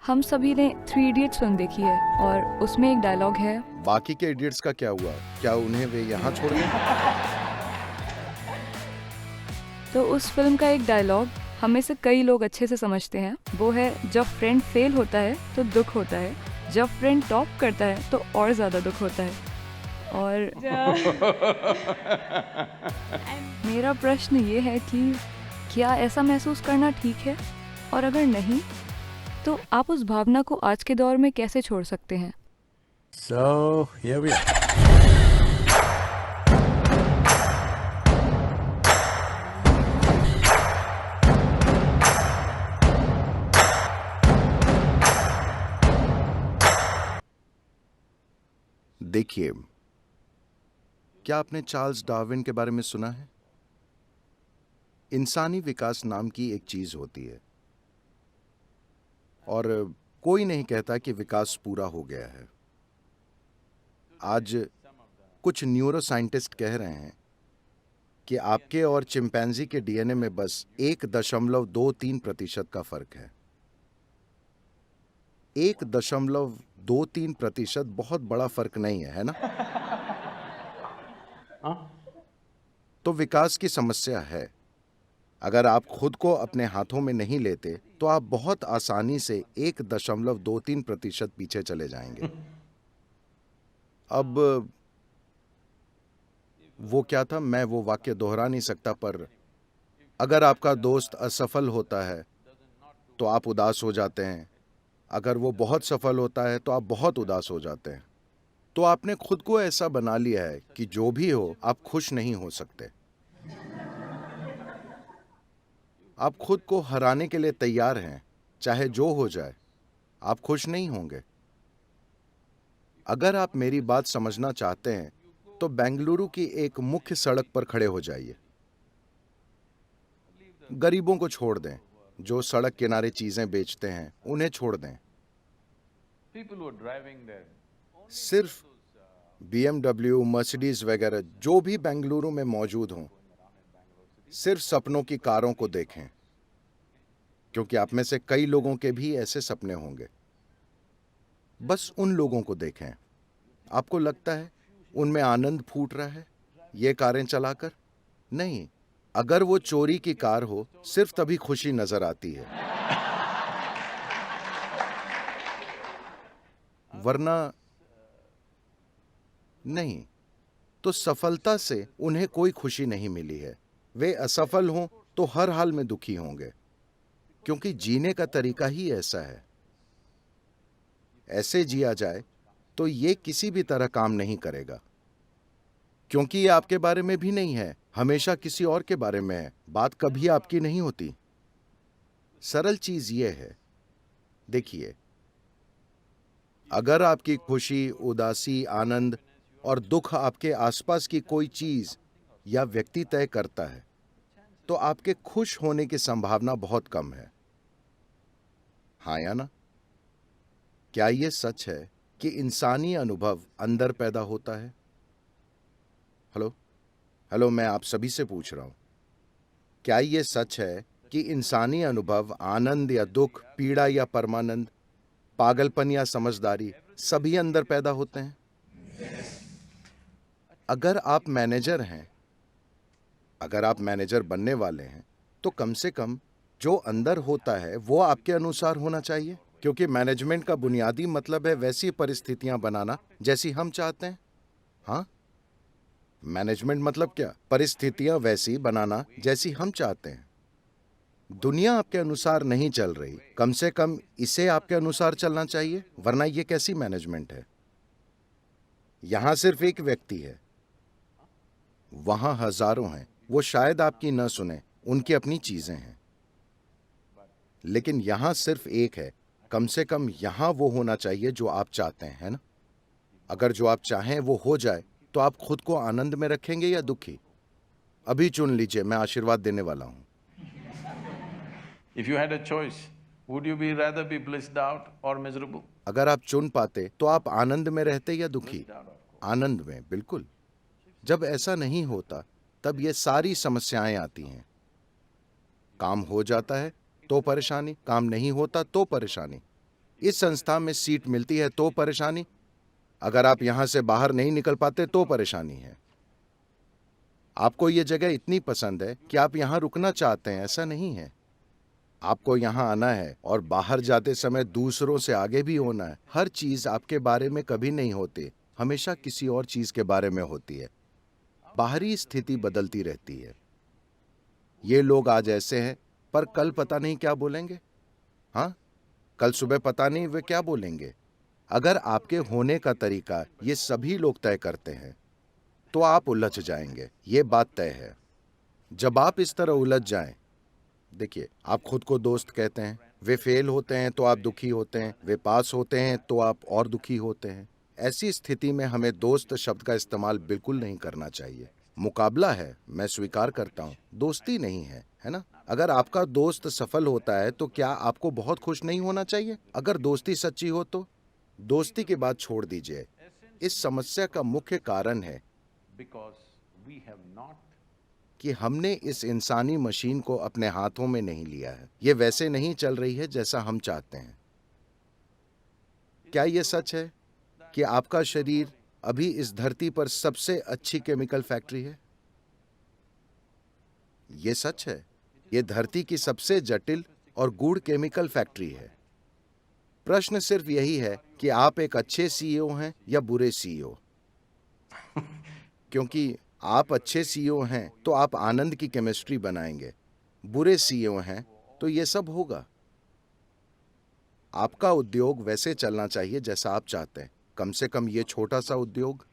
हम सभी ने थ्री इडियट्स फिल्म देखी है और उसमें एक डायलॉग है, बाकी के इडियट्स का क्या हुआ? क्या उन्हें वे यहाँ छोड़ गए? तो उस फिल्म का एक डायलॉग हमें से कई लोग अच्छे से समझते हैं। वो है, जब फ्रेंड फेल होता है तो दुख होता है, जब फ्रेंड टॉप करता है तो और ज़्यादा दुख होता है। और मेरा प्रश्न ये है कि क्या ऐसा महसूस करना ठीक है? और अगर नहीं, तो आप उस भावना को आज के दौर में कैसे छोड़ सकते हैं? So here we are. देखिए, क्या आपने चार्ल्स डार्विन के बारे में सुना है? इंसानी विकास नाम की एक चीज होती है और कोई नहीं कहता कि विकास पूरा हो गया है। आज कुछ न्यूरो साइंटिस्ट कह रहे हैं कि आपके और चिंपैंजी के डीएनए में बस 1.23% का फर्क है। 1.23% बहुत बड़ा फर्क नहीं है ना? तो विकास की समस्या है। अगर आप खुद को अपने हाथों में नहीं लेते तो आप बहुत आसानी से 1.23% पीछे चले जाएंगे। अब वो क्या था, मैं वो वाक्य दोहरा नहीं सकता, पर अगर आपका दोस्त असफल होता है तो आप उदास हो जाते हैं। अगर वो बहुत सफल होता है तो आप बहुत उदास हो जाते हैं। तो आपने खुद को ऐसा बना लिया है कि जो भी हो आप खुश नहीं हो सकते। आप खुद को हराने के लिए तैयार हैं, चाहे जो हो जाए, आप खुश नहीं होंगे। अगर आप मेरी बात समझना चाहते हैं तो बेंगलुरु की एक मुख्य सड़क पर खड़े हो जाइए। गरीबों को छोड़ दें, जो सड़क किनारे चीजें बेचते हैं उन्हें छोड़ दें। सिर्फ BMW, मर्सिडीज वगैरह जो भी बेंगलुरु में मौजूद हों, सिर्फ सपनों की कारों को देखें, क्योंकि आप में से कई लोगों के भी ऐसे सपने होंगे। बस उन लोगों को देखें। आपको लगता है उनमें आनंद फूट रहा है ये कारें चलाकर? नहीं, अगर वो चोरी की कार हो सिर्फ तभी खुशी नजर आती है, वरना नहीं। तो सफलता से उन्हें कोई खुशी नहीं मिली है। वे असफल हों तो हर हाल में दुखी होंगे, क्योंकि जीने का तरीका ही ऐसा है। ऐसे जिया जाए तो ये किसी भी तरह काम नहीं करेगा, क्योंकि ये आपके बारे में भी नहीं है, हमेशा किसी और के बारे में है। बात कभी आपकी नहीं होती। सरल चीज ये है, देखिए, अगर आपकी खुशी, उदासी, आनंद और दुख आपके आसपास की कोई चीज या व्यक्ति तय करता है, तो आपके खुश होने की संभावना बहुत कम है। हाँ या ना? क्या यह सच है कि इंसानी अनुभव अंदर पैदा होता है? हेलो हेलो, मैं आप सभी से पूछ रहा हूं, क्या यह सच है कि इंसानी अनुभव, आनंद या दुख, पीड़ा या परमानंद, पागलपन या समझदारी, सभी अंदर पैदा होते हैं? अगर आप मैनेजर हैं, अगर आप मैनेजर बनने वाले हैं, तो कम से कम जो अंदर होता है वो आपके अनुसार होना चाहिए, क्योंकि मैनेजमेंट का बुनियादी मतलब है वैसी परिस्थितियां बनाना जैसी हम चाहते हैं। हाँ, मैनेजमेंट मतलब क्या? परिस्थितियां वैसी बनाना जैसी हम चाहते हैं। दुनिया आपके अनुसार नहीं चल रही, कम से कम इसे आपके अनुसार चलना चाहिए, वरना ये कैसी मैनेजमेंट है? यहां सिर्फ एक व्यक्ति है, वहां हजारों हैं। वो शायद आपकी न सुने, उनकी अपनी चीजें हैं, लेकिन यहां सिर्फ एक है। कम से कम यहां वो होना चाहिए जो आप चाहते हैं, है ना? अगर जो आप चाहें वो हो जाए तो आप खुद को आनंद में रखेंगे या दुखी? अभी चुन लीजिए, मैं आशीर्वाद देने वाला हूं। If you had a choice, would you be rather be blissed out or miserable? अगर आप चुन पाते तो आप आनंद में रहते या दुखी? आनंद में, बिल्कुल। जब ऐसा नहीं होता तब ये सारी समस्याएं आती हैं। काम हो जाता है तो परेशानी, काम नहीं होता तो परेशानी। इस संस्था में सीट मिलती है तो परेशानी, अगर आप यहां से बाहर नहीं निकल पाते तो परेशानी है। आपको ये जगह इतनी पसंद है कि आप यहां रुकना चाहते हैं, ऐसा नहीं है। आपको यहां आना है और बाहर जाते समय दूसरों से आगे भी होना है। हर चीज आपके बारे में कभी नहीं होती, हमेशा किसी और चीज के बारे में होती है। बाहरी स्थिति बदलती रहती है। ये लोग आज ऐसे हैं, पर कल पता नहीं क्या बोलेंगे। हाँ, कल सुबह पता नहीं वे क्या बोलेंगे। अगर आपके होने का तरीका ये सभी लोग तय करते हैं तो आप उलझ जाएंगे, ये बात तय है। जब आप इस तरह उलझ जाएं, देखिए, आप खुद को दोस्त कहते हैं, वे फेल होते हैं तो आप दुखी होते हैं, वे पास होते हैं तो आप और दुखी होते हैं। ऐसी स्थिति में हमें दोस्त शब्द का इस्तेमाल बिल्कुल नहीं करना चाहिए। मुकाबला है, मैं स्वीकार करता हूँ, दोस्ती नहीं है, है ना? अगर आपका दोस्त सफल होता है तो क्या आपको बहुत खुश नहीं होना चाहिए? अगर दोस्ती सच्ची हो तो दोस्ती की बात छोड़ दीजिए। इस समस्या का मुख्य कारण है because we have not कि हमने इस इंसानी मशीन को अपने हाथों में नहीं लिया है। ये वैसे नहीं चल रही है जैसा हम चाहते हैं। क्या ये सच है कि आपका शरीर अभी इस धरती पर सबसे अच्छी केमिकल फैक्ट्री है? ये सच है। ये धरती की सबसे जटिल और गूढ़ केमिकल फैक्ट्री है। प्रश्न सिर्फ यही है कि आप एक अच्छे सीईओ हैं या बुरे सीईओ। क्योंकि आप अच्छे सीईओ हैं तो आप आनंद की केमिस्ट्री बनाएंगे, बुरे सीईओ हैं तो ये सब होगा। आपका उद्योग वैसे चलना चाहिए जैसा आप चाहते हैं, कम से कम ये छोटा सा उद्योग।